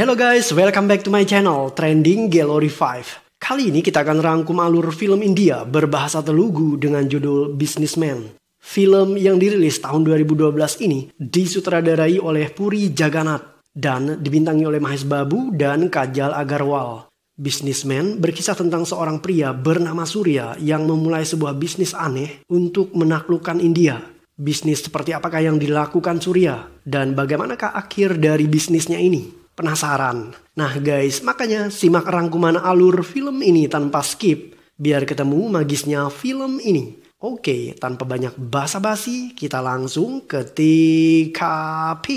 Hello guys, welcome back to my channel Trending Gallery 5. Kali ini kita akan rangkum alur film India berbahasa Telugu dengan judul Businessman. Film yang dirilis tahun 2012 ini disutradarai oleh Puri Jagannath dan dibintangi oleh Mahesh Babu dan Kajal Agarwal. Businessman berkisah tentang seorang pria bernama Surya yang memulai sebuah bisnis aneh untuk menaklukkan India. Bisnis seperti apakah yang dilakukan Surya dan bagaimanakah akhir dari bisnisnya ini? Penasaran? Nah guys, makanya simak rangkuman alur film ini tanpa skip biar ketemu magisnya film ini. Oke, tanpa banyak basa-basi, kita langsung ke TKP.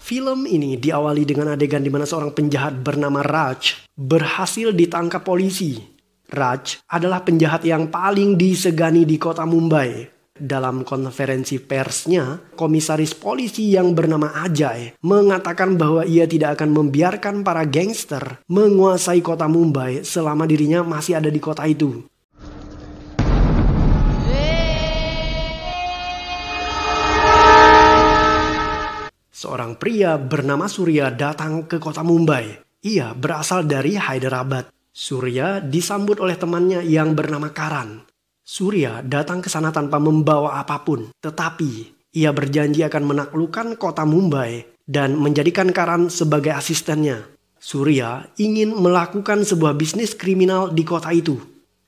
Film ini diawali dengan adegan di mana seorang penjahat bernama Raj berhasil ditangkap polisi. Raj adalah penjahat yang paling disegani di kota Mumbai. Dalam konferensi persnya, komisaris polisi yang bernama Ajay mengatakan bahwa ia tidak akan membiarkan para gangster menguasai kota Mumbai selama dirinya masih ada di kota itu. Seorang pria bernama Surya datang ke kota Mumbai. Ia berasal dari Hyderabad. Surya disambut oleh temannya yang bernama Karan. Surya datang ke sana tanpa membawa apapun. Tetapi ia berjanji akan menaklukkan kota Mumbai dan menjadikan Karan sebagai asistennya. Surya ingin melakukan sebuah bisnis kriminal di kota itu.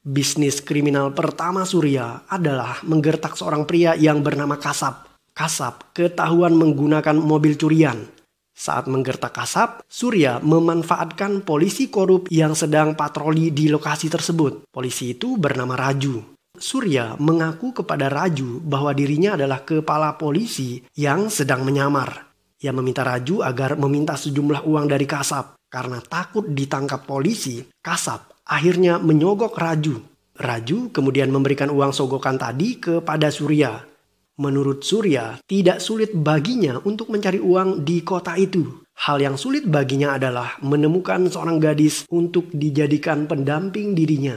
Bisnis kriminal pertama Surya adalah menggertak seorang pria yang bernama Kasab. Kasab ketahuan menggunakan mobil curian. Saat menggertak Kasab, Surya memanfaatkan polisi korup yang sedang patroli di lokasi tersebut. Polisi itu bernama Raju. Surya mengaku kepada Raju bahwa dirinya adalah kepala polisi yang sedang menyamar. Ia meminta Raju agar meminta sejumlah uang dari Kasab. Karena takut ditangkap polisi, Kasab akhirnya menyogok Raju. Raju kemudian memberikan uang sogokan tadi kepada Surya. Menurut Surya, tidak sulit baginya untuk mencari uang di kota itu. Hal yang sulit baginya adalah menemukan seorang gadis untuk dijadikan pendamping dirinya.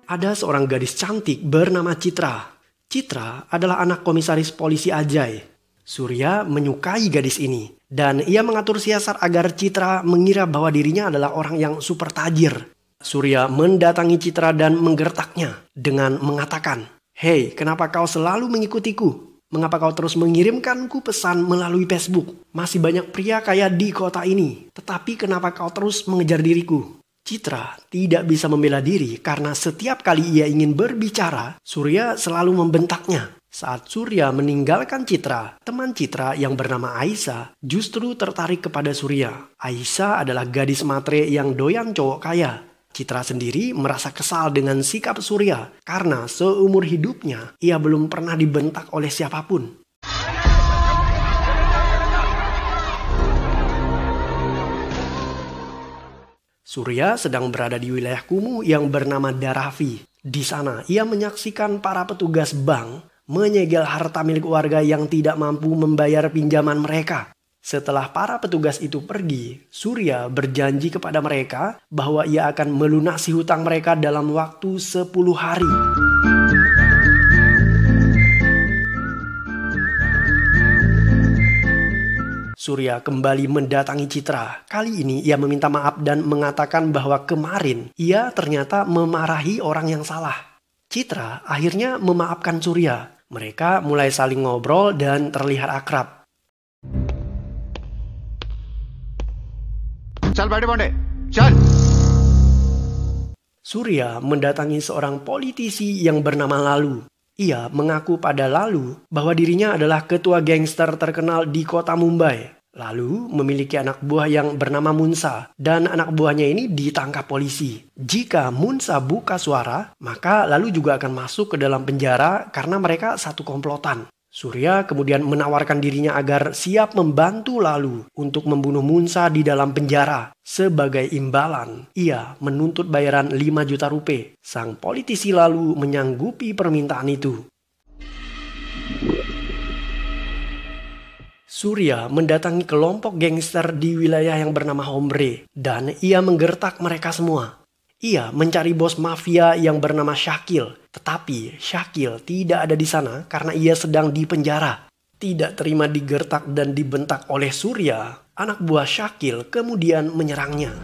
Ada seorang gadis cantik bernama Citra. Citra adalah anak komisaris polisi Ajay. Surya menyukai gadis ini dan ia mengatur siasat agar Citra mengira bahwa dirinya adalah orang yang super tajir. Surya mendatangi Citra dan menggertaknya dengan mengatakan, "Hei, kenapa kau selalu mengikutiku? Mengapa kau terus mengirimkanku pesan melalui Facebook? Masih banyak pria kaya di kota ini, tetapi kenapa kau terus mengejar diriku?" Citra tidak bisa membela diri karena setiap kali ia ingin berbicara, Surya selalu membentaknya. Saat Surya meninggalkan Citra, teman Citra yang bernama Aisyah justru tertarik kepada Surya. Aisyah adalah gadis matre yang doyan cowok kaya. Citra sendiri merasa kesal dengan sikap Surya karena seumur hidupnya ia belum pernah dibentak oleh siapapun. Surya sedang berada di wilayah kumuh yang bernama Dharavi. Di sana ia menyaksikan para petugas bank menyegel harta milik warga yang tidak mampu membayar pinjaman mereka. Setelah para petugas itu pergi, Surya berjanji kepada mereka bahwa ia akan melunasi hutang mereka dalam waktu 10 hari. Surya kembali mendatangi Citra. Kali ini ia meminta maaf dan mengatakan bahwa kemarin ia ternyata memarahi orang yang salah. Citra akhirnya memaafkan Surya. Mereka mulai saling ngobrol dan terlihat akrab. Surya mendatangi seorang politisi yang bernama Lalu. Ia mengaku pada Lalu bahwa dirinya adalah ketua gangster terkenal di kota Mumbai. Lalu memiliki anak buah yang bernama Munsa dan anak buahnya ini ditangkap polisi. Jika Munsa buka suara, maka Lalu juga akan masuk ke dalam penjara karena mereka satu komplotan. Surya kemudian menawarkan dirinya agar siap membantu Lalu untuk membunuh Munsa di dalam penjara. Sebagai imbalan, ia menuntut bayaran 5 juta rupiah. Sang politisi Lalu menyanggupi permintaan itu. Surya mendatangi kelompok gangster di wilayah yang bernama Hombre dan ia menggertak mereka semua. Ia mencari bos mafia yang bernama Syakil, tetapi Syakil tidak ada di sana karena ia sedang di penjara. Tidak terima digertak dan dibentak oleh Surya, anak buah Syakil kemudian menyerangnya.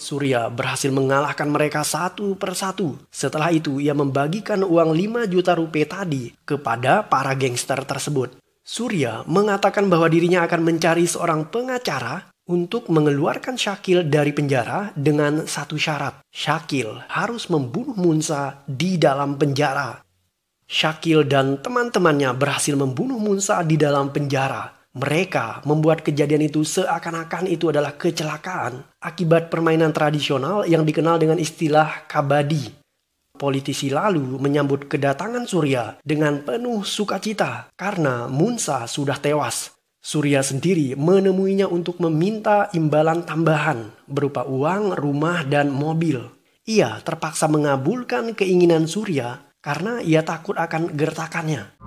Surya berhasil mengalahkan mereka satu persatu. Setelah itu ia membagikan uang 5 juta rupiah tadi kepada para gangster tersebut. Surya mengatakan bahwa dirinya akan mencari seorang pengacara untuk mengeluarkan Syakil dari penjara dengan satu syarat. Syakil harus membunuh Munsa di dalam penjara. Syakil dan teman-temannya berhasil membunuh Munsa di dalam penjara. Mereka membuat kejadian itu seakan-akan itu adalah kecelakaan akibat permainan tradisional yang dikenal dengan istilah kabadi. Politisi Lalu menyambut kedatangan Surya dengan penuh sukacita karena Munsa sudah tewas. Surya sendiri menemuinya untuk meminta imbalan tambahan berupa uang, rumah, dan mobil. Ia terpaksa mengabulkan keinginan Surya karena ia takut akan gertakannya.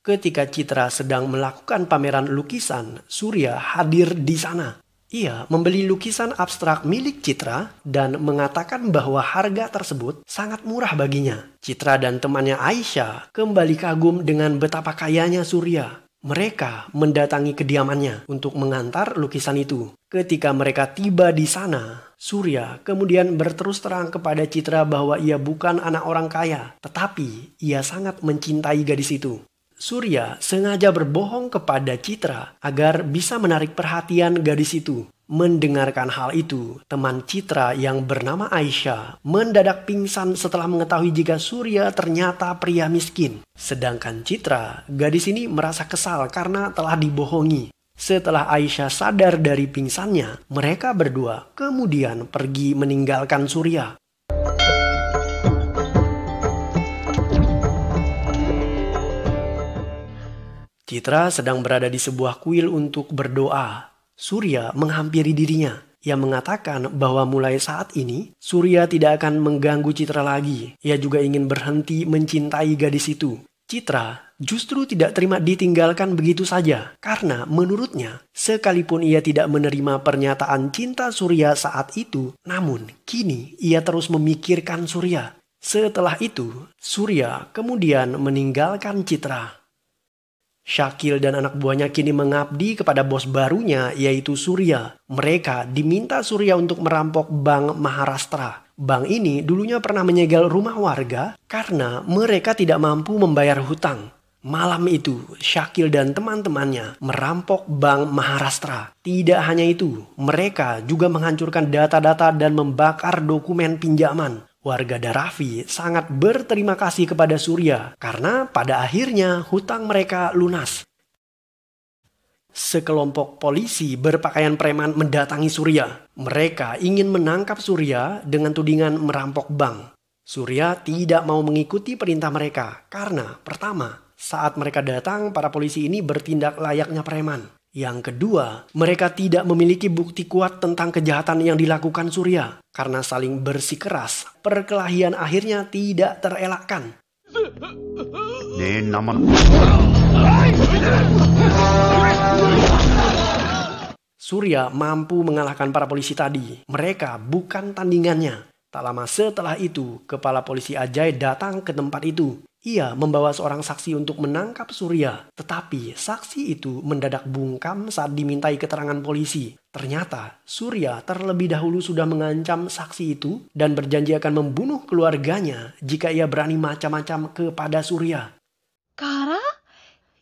Ketika Citra sedang melakukan pameran lukisan, Surya hadir di sana. Ia membeli lukisan abstrak milik Citra dan mengatakan bahwa harga tersebut sangat murah baginya. Citra dan temannya Aisyah kembali kagum dengan betapa kayanya Surya. Mereka mendatangi kediamannya untuk mengantar lukisan itu. Ketika mereka tiba di sana, Surya kemudian berterus terang kepada Citra bahwa ia bukan anak orang kaya, tetapi ia sangat mencintai gadis itu. Surya sengaja berbohong kepada Citra agar bisa menarik perhatian gadis itu. Mendengarkan hal itu, teman Citra yang bernama Aisyah mendadak pingsan setelah mengetahui jika Surya ternyata pria miskin. Sedangkan Citra, gadis ini merasa kesal karena telah dibohongi. Setelah Aisyah sadar dari pingsannya, mereka berdua kemudian pergi meninggalkan Surya. Citra sedang berada di sebuah kuil untuk berdoa. Surya menghampiri dirinya. Ia mengatakan bahwa mulai saat ini, Surya tidak akan mengganggu Citra lagi. Ia juga ingin berhenti mencintai gadis itu. Citra justru tidak terima ditinggalkan begitu saja. Karena menurutnya, sekalipun ia tidak menerima pernyataan cinta Surya saat itu, namun kini ia terus memikirkan Surya. Setelah itu, Surya kemudian meninggalkan Citra. Syakil dan anak buahnya kini mengabdi kepada bos barunya yaitu Surya. Mereka diminta Surya untuk merampok Bank Maharashtra. Bank ini dulunya pernah menyegel rumah warga karena mereka tidak mampu membayar hutang. Malam itu, Syakil dan teman-temannya merampok Bank Maharashtra. Tidak hanya itu, mereka juga menghancurkan data-data dan membakar dokumen pinjaman. Warga Dharavi sangat berterima kasih kepada Surya karena pada akhirnya hutang mereka lunas. Sekelompok polisi berpakaian preman mendatangi Surya. Mereka ingin menangkap Surya dengan tudingan merampok bank. Surya tidak mau mengikuti perintah mereka karena pertama, saat mereka datang para polisi ini bertindak layaknya preman. Yang kedua, mereka tidak memiliki bukti kuat tentang kejahatan yang dilakukan Surya. Karena saling bersikeras, perkelahian akhirnya tidak terelakkan. Surya mampu mengalahkan para polisi tadi. Mereka bukan tandingannya. Tak lama setelah itu, kepala polisi Ajay datang ke tempat itu. Ia membawa seorang saksi untuk menangkap Surya. Tetapi saksi itu mendadak bungkam saat dimintai keterangan polisi. Ternyata Surya terlebih dahulu sudah mengancam saksi itu dan berjanji akan membunuh keluarganya jika ia berani macam-macam kepada Surya. Kara?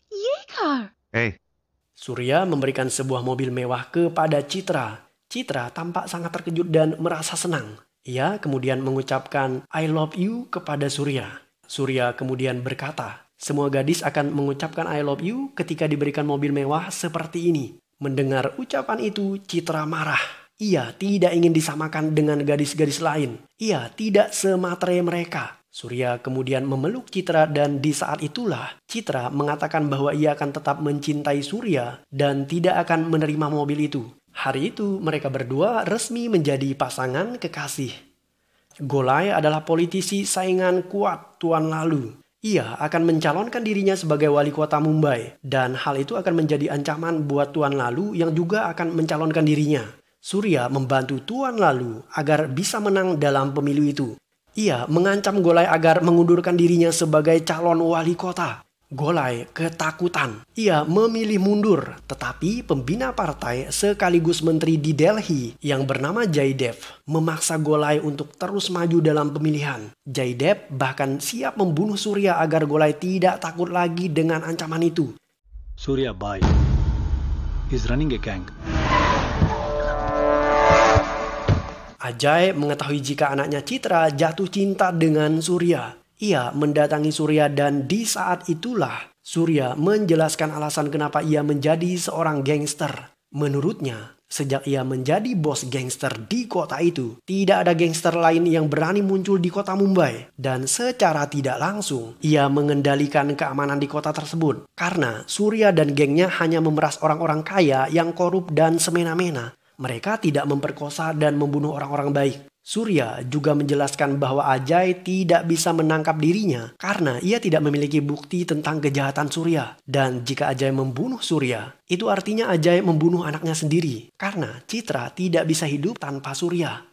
Yekar. Hey. Surya memberikan sebuah mobil mewah kepada Citra. Citra tampak sangat terkejut dan merasa senang. Ia kemudian mengucapkan I love you kepada Surya. Surya kemudian berkata, semua gadis akan mengucapkan I love you ketika diberikan mobil mewah seperti ini. Mendengar ucapan itu, Citra marah. Ia tidak ingin disamakan dengan gadis-gadis lain. Ia tidak sematre mereka. Surya kemudian memeluk Citra dan di saat itulah Citra mengatakan bahwa ia akan tetap mencintai Surya dan tidak akan menerima mobil itu. Hari itu mereka berdua resmi menjadi pasangan kekasih. Golai adalah politisi saingan kuat Tuan Lalu. Ia akan mencalonkan dirinya sebagai wali kota Mumbai dan hal itu akan menjadi ancaman buat Tuan Lalu yang juga akan mencalonkan dirinya. Surya membantu Tuan Lalu agar bisa menang dalam pemilu itu. Ia mengancam Golai agar mengundurkan dirinya sebagai calon wali kota. Golai ketakutan. Ia memilih mundur, tetapi pembina partai sekaligus menteri di Delhi yang bernama Jaidev memaksa Golai untuk terus maju dalam pemilihan. Jaidev bahkan siap membunuh Surya agar Golai tidak takut lagi dengan ancaman itu. Surya Bhai is running a gang. Ajay mengetahui jika anaknya Citra jatuh cinta dengan Surya. Ia mendatangi Surya dan di saat itulah Surya menjelaskan alasan kenapa ia menjadi seorang gangster. Menurutnya, sejak ia menjadi bos gangster di kota itu, tidak ada gangster lain yang berani muncul di kota Mumbai. Dan secara tidak langsung, ia mengendalikan keamanan di kota tersebut. Karena Surya dan gengnya hanya memeras orang-orang kaya yang korup dan semena-mena. Mereka tidak memperkosa dan membunuh orang-orang baik. Surya juga menjelaskan bahwa Ajay tidak bisa menangkap dirinya karena ia tidak memiliki bukti tentang kejahatan Surya. Dan jika Ajay membunuh Surya, itu artinya Ajay membunuh anaknya sendiri. Karena Citra tidak bisa hidup tanpa Surya.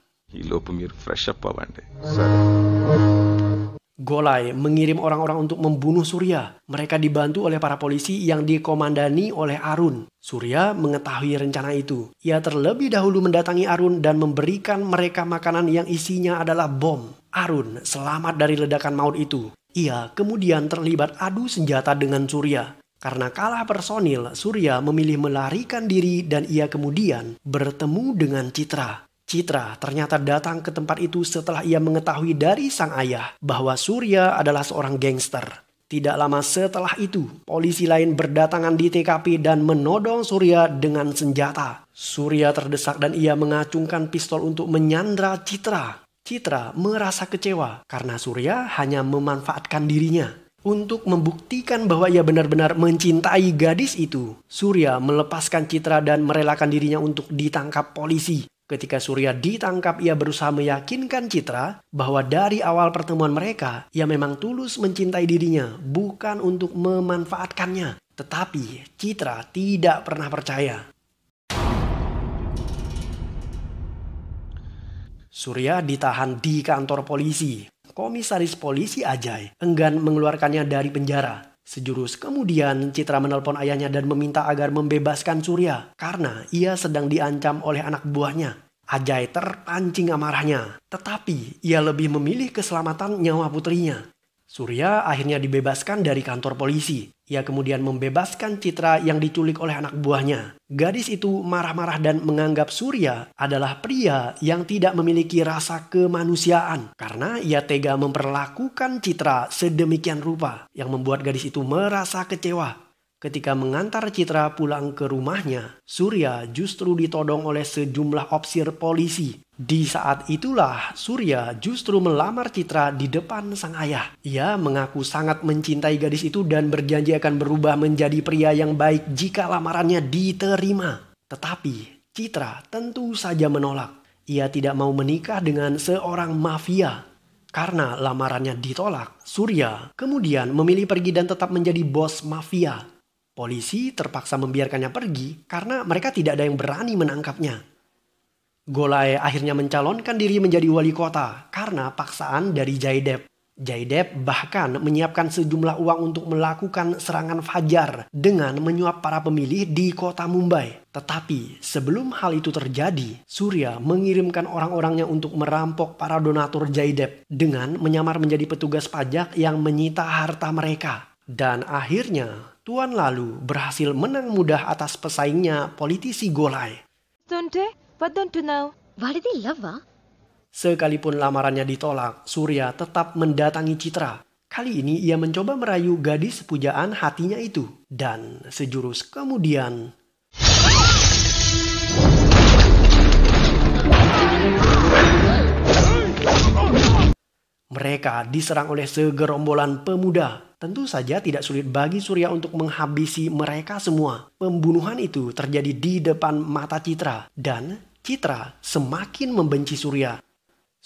Golai mengirim orang-orang untuk membunuh Surya. Mereka dibantu oleh para polisi yang dikomandani oleh Arun. Surya mengetahui rencana itu. Ia terlebih dahulu mendatangi Arun dan memberikan mereka makanan yang isinya adalah bom. Arun selamat dari ledakan maut itu. Ia kemudian terlibat adu senjata dengan Surya. Karena kalah personil, Surya memilih melarikan diri dan ia kemudian bertemu dengan Citra. Citra ternyata datang ke tempat itu setelah ia mengetahui dari sang ayah bahwa Surya adalah seorang gangster. Tidak lama setelah itu, polisi lain berdatangan di TKP dan menodong Surya dengan senjata. Surya terdesak dan ia mengacungkan pistol untuk menyandra Citra. Citra merasa kecewa karena Surya hanya memanfaatkan dirinya. Untuk membuktikan bahwa ia benar-benar mencintai gadis itu, Surya melepaskan Citra dan merelakan dirinya untuk ditangkap polisi. Ketika Surya ditangkap, ia berusaha meyakinkan Citra bahwa dari awal pertemuan mereka, ia memang tulus mencintai dirinya, bukan untuk memanfaatkannya. Tetapi Citra tidak pernah percaya. Surya ditahan di kantor polisi. Komisaris polisi Ajay enggan mengeluarkannya dari penjara. Sejurus kemudian Citra menelpon ayahnya dan meminta agar membebaskan Surya karena ia sedang diancam oleh anak buahnya. Ajay terpancing amarahnya, tetapi ia lebih memilih keselamatan nyawa putrinya. Surya akhirnya dibebaskan dari kantor polisi. Ia kemudian membebaskan Citra yang diculik oleh anak buahnya. Gadis itu marah-marah dan menganggap Surya adalah pria yang tidak memiliki rasa kemanusiaan. Karena ia tega memperlakukan Citra sedemikian rupa yang membuat gadis itu merasa kecewa. Ketika mengantar Citra pulang ke rumahnya, Surya justru ditodong oleh sejumlah opsir polisi. Di saat itulah Surya justru melamar Citra di depan sang ayah. Ia mengaku sangat mencintai gadis itu dan berjanji akan berubah menjadi pria yang baik jika lamarannya diterima. Tetapi Citra tentu saja menolak. Ia tidak mau menikah dengan seorang mafia. Karena lamarannya ditolak, Surya kemudian memilih pergi dan tetap menjadi bos mafia. Polisi terpaksa membiarkannya pergi karena mereka tidak ada yang berani menangkapnya. Golai akhirnya mencalonkan diri menjadi wali kota karena paksaan dari Jaidev. Jaidev bahkan menyiapkan sejumlah uang untuk melakukan serangan fajar dengan menyuap para pemilih di kota Mumbai. Tetapi sebelum hal itu terjadi, Surya mengirimkan orang-orangnya untuk merampok para donatur Jaidev dengan menyamar menjadi petugas pajak yang menyita harta mereka. Dan akhirnya Tuan Lalu berhasil menang mudah atas pesaingnya politisi Golai. Don't they? What don't you know? Why did they love her? Sekalipun lamarannya ditolak, Surya tetap mendatangi Citra. Kali ini ia mencoba merayu gadis pujaan hatinya itu. Dan sejurus kemudian... mereka diserang oleh segerombolan pemuda. Tentu saja tidak sulit bagi Surya untuk menghabisi mereka semua. Pembunuhan itu terjadi di depan mata Citra. Dan Citra semakin membenci Surya.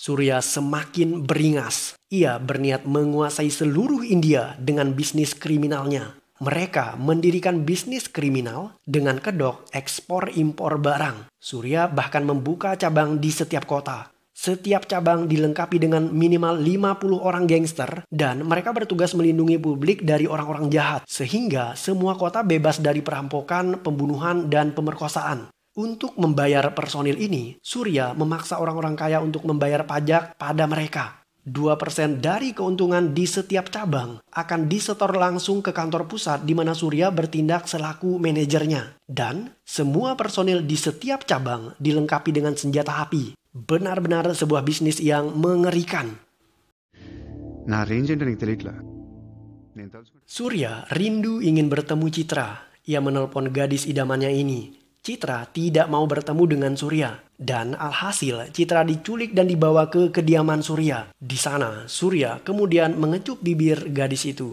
Surya semakin beringas. Ia berniat menguasai seluruh India dengan bisnis kriminalnya. Mereka mendirikan bisnis kriminal dengan kedok ekspor impor barang. Surya bahkan membuka cabang di setiap kota. Setiap cabang dilengkapi dengan minimal 50 orang gangster dan mereka bertugas melindungi publik dari orang-orang jahat. Sehingga semua kota bebas dari perampokan, pembunuhan, dan pemerkosaan. Untuk membayar personil ini, Surya memaksa orang-orang kaya untuk membayar pajak pada mereka. 2% dari keuntungan di setiap cabang akan disetor langsung ke kantor pusat di mana Surya bertindak selaku manajernya. Dan semua personil di setiap cabang dilengkapi dengan senjata api. Benar-benar sebuah bisnis yang mengerikan. Surya rindu ingin bertemu Citra. Ia menelpon gadis idamannya ini. Citra tidak mau bertemu dengan Surya. Dan alhasil Citra diculik dan dibawa ke kediaman Surya. Di sana Surya kemudian mengecup bibir gadis itu.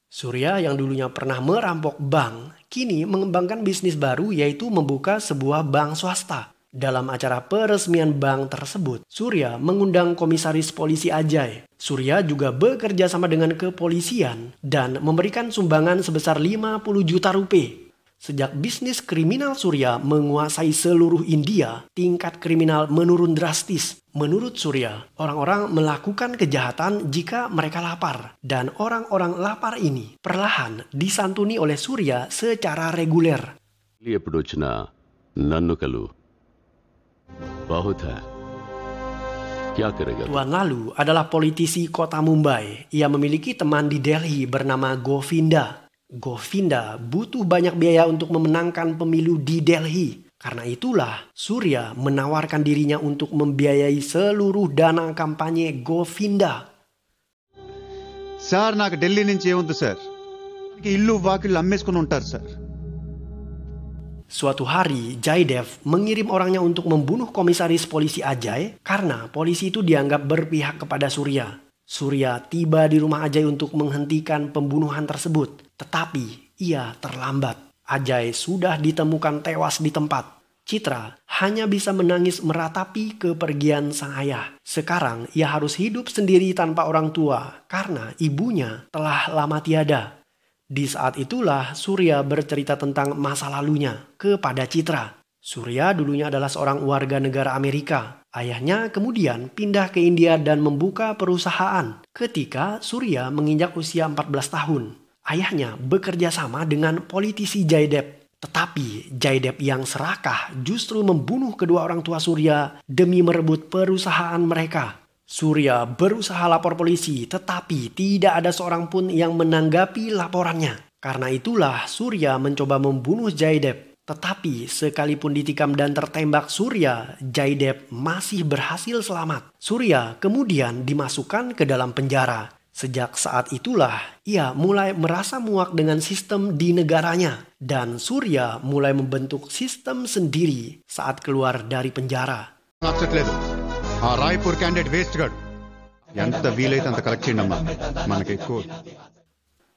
Surya yang dulunya pernah merampok bank, kini mengembangkan bisnis baru yaitu membuka sebuah bank swasta. Dalam acara peresmian bank tersebut, Surya mengundang komisaris polisi Ajay. Surya juga bekerja sama dengan kepolisian dan memberikan sumbangan sebesar 50 juta rupiah. Sejak bisnis kriminal Surya menguasai seluruh India, tingkat kriminal menurun drastis. Menurut Surya, orang-orang melakukan kejahatan jika mereka lapar. Dan orang-orang lapar ini perlahan disantuni oleh Surya secara reguler. Tuan Lalu adalah politisi kota Mumbai. Ia memiliki teman di Delhi bernama Govinda. Govinda butuh banyak biaya untuk memenangkan pemilu di Delhi. Karena itulah Surya menawarkan dirinya untuk membiayai seluruh dana kampanye Govinda. Sir, నాకు ఢిల్లీ నుంచి ఏముంది సార్? ఇల్లు వాకిళ్ళు అమ్మేసుకొని ఉంటారు sir. Suatu hari, Jaydev mengirim orangnya untuk membunuh komisaris polisi Ajay karena polisi itu dianggap berpihak kepada Surya. Surya tiba di rumah Ajay untuk menghentikan pembunuhan tersebut. Tetapi ia terlambat. Ajay sudah ditemukan tewas di tempat. Citra hanya bisa menangis meratapi kepergian sang ayah. Sekarang ia harus hidup sendiri tanpa orang tua karena ibunya telah lama tiada. Di saat itulah Surya bercerita tentang masa lalunya kepada Citra. Surya dulunya adalah seorang warga negara Amerika. Ayahnya kemudian pindah ke India dan membuka perusahaan ketika Surya menginjak usia 14 tahun. Ayahnya bekerja sama dengan politisi Jaydev. Tetapi Jaydev yang serakah justru membunuh kedua orang tua Surya demi merebut perusahaan mereka. Surya berusaha lapor polisi tetapi tidak ada seorang pun yang menanggapi laporannya. Karena itulah Surya mencoba membunuh Jaydev. Tetapi sekalipun ditikam dan tertembak Surya, Jaydev masih berhasil selamat. Surya kemudian dimasukkan ke dalam penjara. Sejak saat itulah ia mulai merasa muak dengan sistem di negaranya. Dan Surya mulai membentuk sistem sendiri saat keluar dari penjara.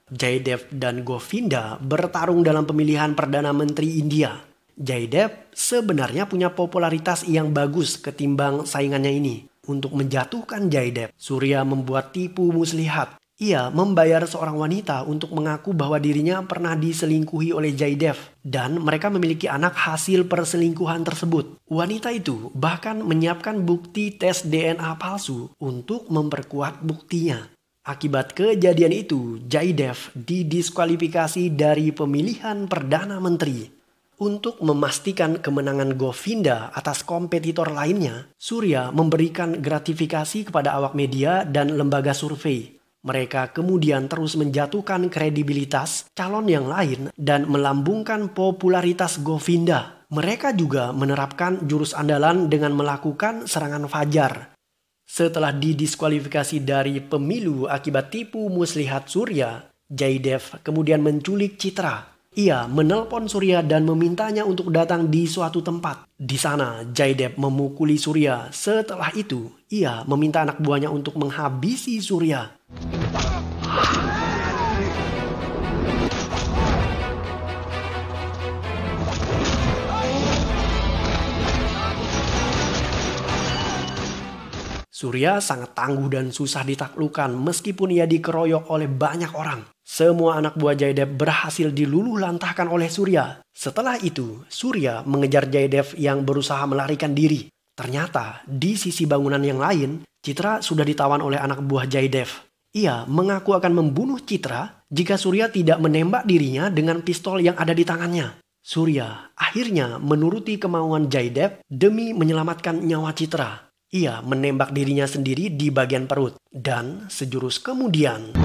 Jaydev dan Govinda bertarung dalam pemilihan Perdana Menteri India. Jaydev sebenarnya punya popularitas yang bagus ketimbang saingannya ini. Untuk menjatuhkan Jaydev, Surya membuat tipu muslihat. Ia membayar seorang wanita untuk mengaku bahwa dirinya pernah diselingkuhi oleh Jaydev. Dan mereka memiliki anak hasil perselingkuhan tersebut. Wanita itu bahkan menyiapkan bukti tes DNA palsu untuk memperkuat buktinya. Akibat kejadian itu, Jaydev didiskualifikasi dari pemilihan Perdana Menteri. Untuk memastikan kemenangan Govinda atas kompetitor lainnya, Surya memberikan gratifikasi kepada awak media dan lembaga survei. Mereka kemudian terus menjatuhkan kredibilitas calon yang lain dan melambungkan popularitas Govinda. Mereka juga menerapkan jurus andalan dengan melakukan serangan fajar. Setelah didiskualifikasi dari pemilu akibat tipu muslihat Surya, Jaydev kemudian menculik Chitra. Ia menelpon Surya dan memintanya untuk datang di suatu tempat. Di sana, Jaydev memukuli Surya. Setelah itu, ia meminta anak buahnya untuk menghabisi Surya. Surya sangat tangguh dan susah ditaklukkan meskipun ia dikeroyok oleh banyak orang. Semua anak buah Jaydev berhasil diluluh lantahkan oleh Surya. Setelah itu, Surya mengejar Jaydev yang berusaha melarikan diri. Ternyata, di sisi bangunan yang lain, Chitra sudah ditawan oleh anak buah Jaydev. Ia mengaku akan membunuh Chitra jika Surya tidak menembak dirinya dengan pistol yang ada di tangannya. Surya akhirnya menuruti kemauan Jaydev demi menyelamatkan nyawa Chitra. Ia menembak dirinya sendiri di bagian perut. Dan sejurus kemudian,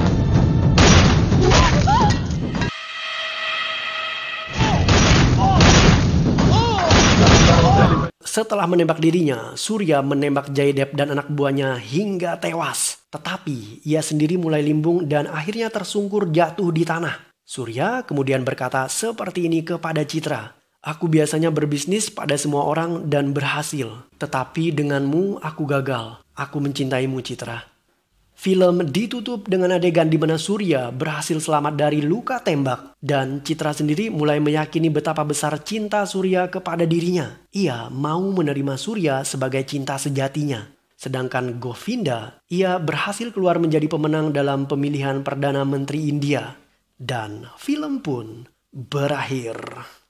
setelah menembak dirinya, Surya menembak Jaydev dan anak buahnya hingga tewas. Tetapi ia sendiri mulai limbung dan akhirnya tersungkur jatuh di tanah. Surya kemudian berkata seperti ini kepada Chitra. Aku biasanya berbisnis pada semua orang dan berhasil. Tetapi denganmu aku gagal. Aku mencintaimu, Chitra. Film ditutup dengan adegan di mana Surya berhasil selamat dari luka tembak. Dan Chitra sendiri mulai meyakini betapa besar cinta Surya kepada dirinya. Ia mau menerima Surya sebagai cinta sejatinya. Sedangkan Govinda, ia berhasil keluar menjadi pemenang dalam pemilihan Perdana Menteri India. Dan film pun berakhir.